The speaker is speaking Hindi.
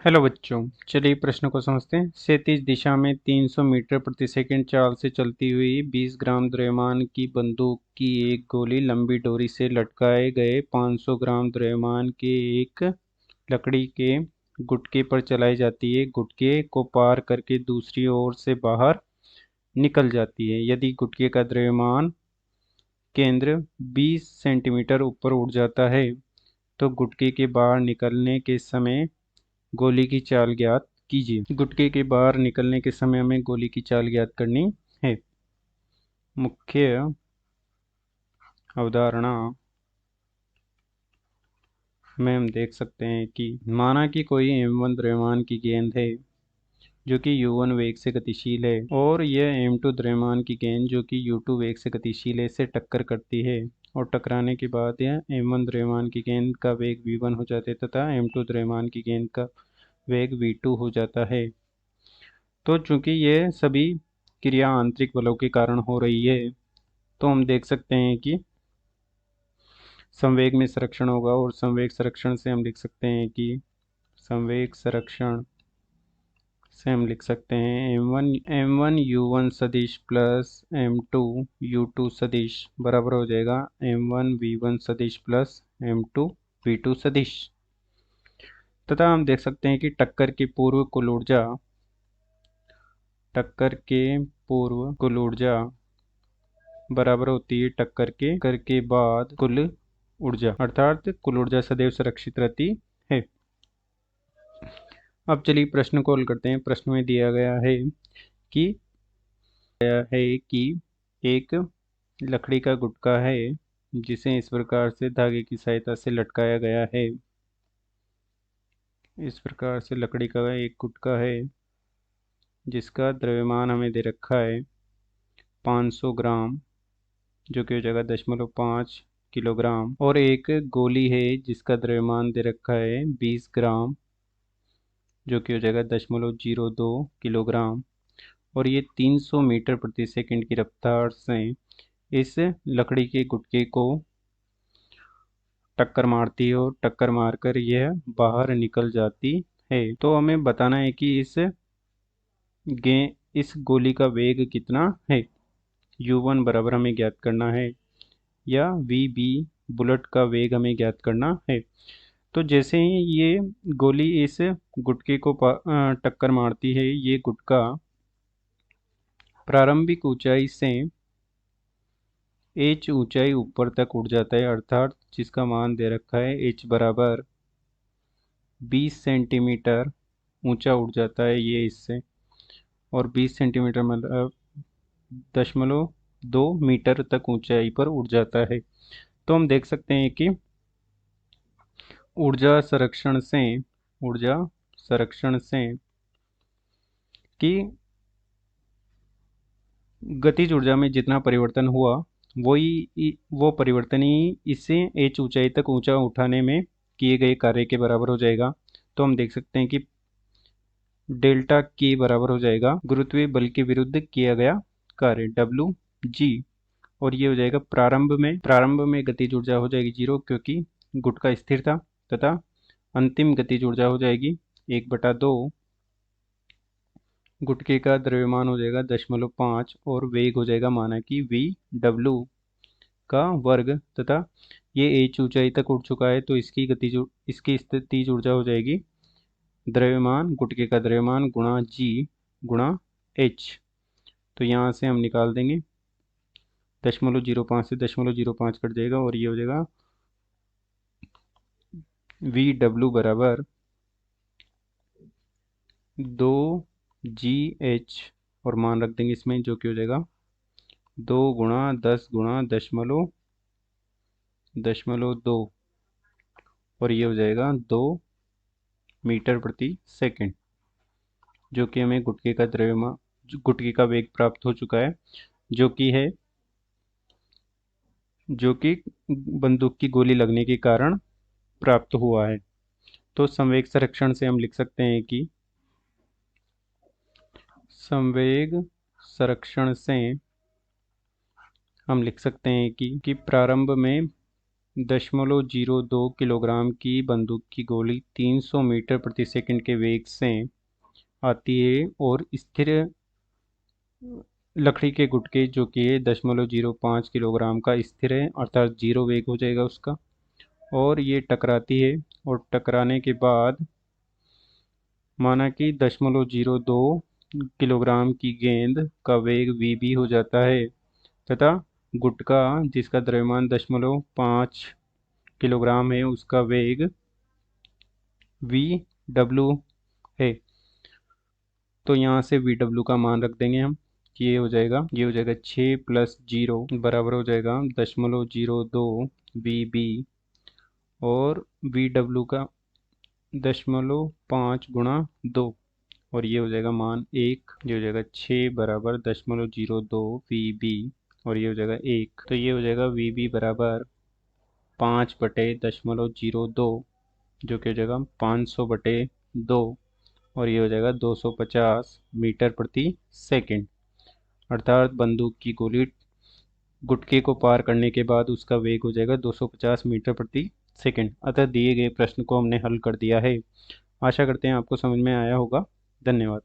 हेलो बच्चों, चलिए प्रश्न को समझते हैं। क्षैतिज दिशा में 300 मीटर प्रति सेकंड चाल से चलती हुई 20 ग्राम द्रव्यमान की बंदूक की एक गोली लंबी डोरी से लटकाए गए 500 ग्राम द्रव्यमान के एक लकड़ी के गुटके पर चलाई जाती है। गुटके को पार करके दूसरी ओर से बाहर निकल जाती है। यदि गुटके का द्रव्यमान केंद्र 20 सेंटीमीटर ऊपर उठ जाता है तो गुटके के बाहर निकलने के समय गोली की चाल ज्ञात कीजिए। गुटके के बाहर निकलने के समय हमें गोली की चाल ज्ञात करनी है। मुख्य अवधारणा में हम देख सकते हैं कि माना कि कोई m1 द्रव्यमान की गेंद है जो कि u1 वेग से गतिशील है और यह m2 द्रव्यमान की गेंद जो कि u2 वेग से गतिशील है से टक्कर करती है, और टकराने के बाद यह m1 द्रव्यमान की गेंद का वेग v1 हो जाता है तथा m2 द्रव्यमान की गेंद का वेग v2 हो जाता है। तो चूंकि ये सभी क्रिया आंतरिक बलों के कारण हो रही है तो हम देख सकते हैं कि संवेग में संरक्षण होगा, और संवेग संरक्षण से हम लिख सकते हैं कि संवेग संरक्षण से हम लिख सकते हैं m1 u1 सदिश प्लस m2 u2 सदिश बराबर हो जाएगा m1 v1 सदिश प्लस m2 v2 सदिश। तथा हम देख सकते हैं कि टक्कर की पूर्व कुल ऊर्जा बराबर होती है टक्कर के बाद कुल ऊर्जा, अर्थात कुल ऊर्जा सदैव सुरक्षित रहती है। अब चलिए प्रश्न को हल करते हैं। प्रश्न में दिया गया है कि एक लकड़ी का गुटका है जिसे इस प्रकार से धागे की सहायता से लटकाया गया है। इस प्रकार से लकड़ी का एक गुटका है जिसका द्रव्यमान हमें दे रखा है 500 ग्राम जो कि हो जाएगा 0.5 किलोग्राम, और एक गोली है जिसका द्रव्यमान दे रखा है 20 ग्राम जो कि हो जाएगा 0.02 किलोग्राम, और ये 300 मीटर प्रति सेकंड की रफ्तार से इस लकड़ी के गुटके को टक्कर मारती है और टक्कर मारकर यह बाहर निकल जाती है। तो हमें बताना है कि इस गोली का वेग कितना है। u1 बराबर हमें ज्ञात करना है, या vb बुलेट का वेग हमें ज्ञात करना है। तो जैसे ही ये गोली इस गुटके को टक्कर मारती है, ये गुटका प्रारंभिक ऊंचाई से h ऊंचाई ऊपर तक उड़ जाता है, अर्थात जिसका मान दे रखा है h बराबर 20 सेंटीमीटर ऊंचा उड़ जाता है ये इससे, और 20 सेंटीमीटर मतलब 0.2 मीटर तक ऊंचाई पर उड़ जाता है। तो हम देख सकते हैं कि ऊर्जा संरक्षण से कि गतिज ऊर्जा में जितना परिवर्तन हुआ वो परिवर्तन ही इसे h ऊंचाई तक ऊंचा उठाने में किए गए कार्य के बराबर हो जाएगा। तो हम देख सकते हैं कि डेल्टा के बराबर हो जाएगा गुरुत्वीय बल के विरुद्ध किया गया कार्य WG, और ये हो जाएगा प्रारंभ में गतिज ऊर्जा हो जाएगी 0 क्योंकि गुटका स्थिर था, तथा अंतिम गतिज ऊर्जा हो जाएगी 1/2 गुटके का द्रव्यमान हो जाएगा 0.5 और वेग हो जाएगा माना कि VW का वर्ग, तथा ये h ऊंचाई तक उड़ चुका है तो इसकी स्थितिज ऊर्जा हो जाएगी द्रव्यमान गुटके का द्रव्यमान गुणा g गुणा h। तो यहाँ से हम निकाल देंगे 0.05 से 0.05 कट जाएगा और ये हो जाएगा VW बराबर 2GH, और मान रख देंगे इसमें जो कि हो जाएगा 2 गुणा 10 गुणा 0.2, और ये हो जाएगा 2 मीटर प्रति सेकंड, जो कि हमें गुटके का वेग प्राप्त हो चुका है, जो कि बंदूक की गोली लगने के कारण प्राप्त हुआ है। तो संवेग संरक्षण से हम लिख सकते हैं कि प्रारंभ में 0.02 किलोग्राम की बंदूक की गोली 300 मीटर प्रति सेकंड के वेग से आती है और स्थिर लकड़ी के गुटके जो कि है 0.05 किलोग्राम का स्थिर है, अर्थात जीरो वेग हो जाएगा उसका, और ये टकराती है। और टकराने के बाद माना कि 0.02 किलोग्राम की गेंद का वेग वीबी हो जाता है तथा गुटका जिसका द्रव्यमान 0.5 किलोग्राम है उसका वेग वी डब्ल्यू है। तो यहाँ से वी डब्ल्यू का मान रख देंगे हम कि ये हो जाएगा 6 + 0 बराबर हो जाएगा 0.02 वी बी, और वी डब्ल्यू का 0.5 × 2, और ये हो जाएगा मान 1। ये हो जाएगा 6 बराबर 0.02 वी बी, और ये हो जाएगा 1। तो ये हो जाएगा वी बी बराबर 5/0.02, जो कि हो जाएगा 500/2, और ये हो जाएगा 250 मीटर प्रति सेकंड। अर्थात बंदूक की गोली गुटके को पार करने के बाद उसका वेग हो जाएगा 250 मीटर प्रति सेकंड। अतः दिए गए प्रश्न को हमने हल कर दिया है। आशा करते हैं आपको समझ में आया होगा। धन्यवाद।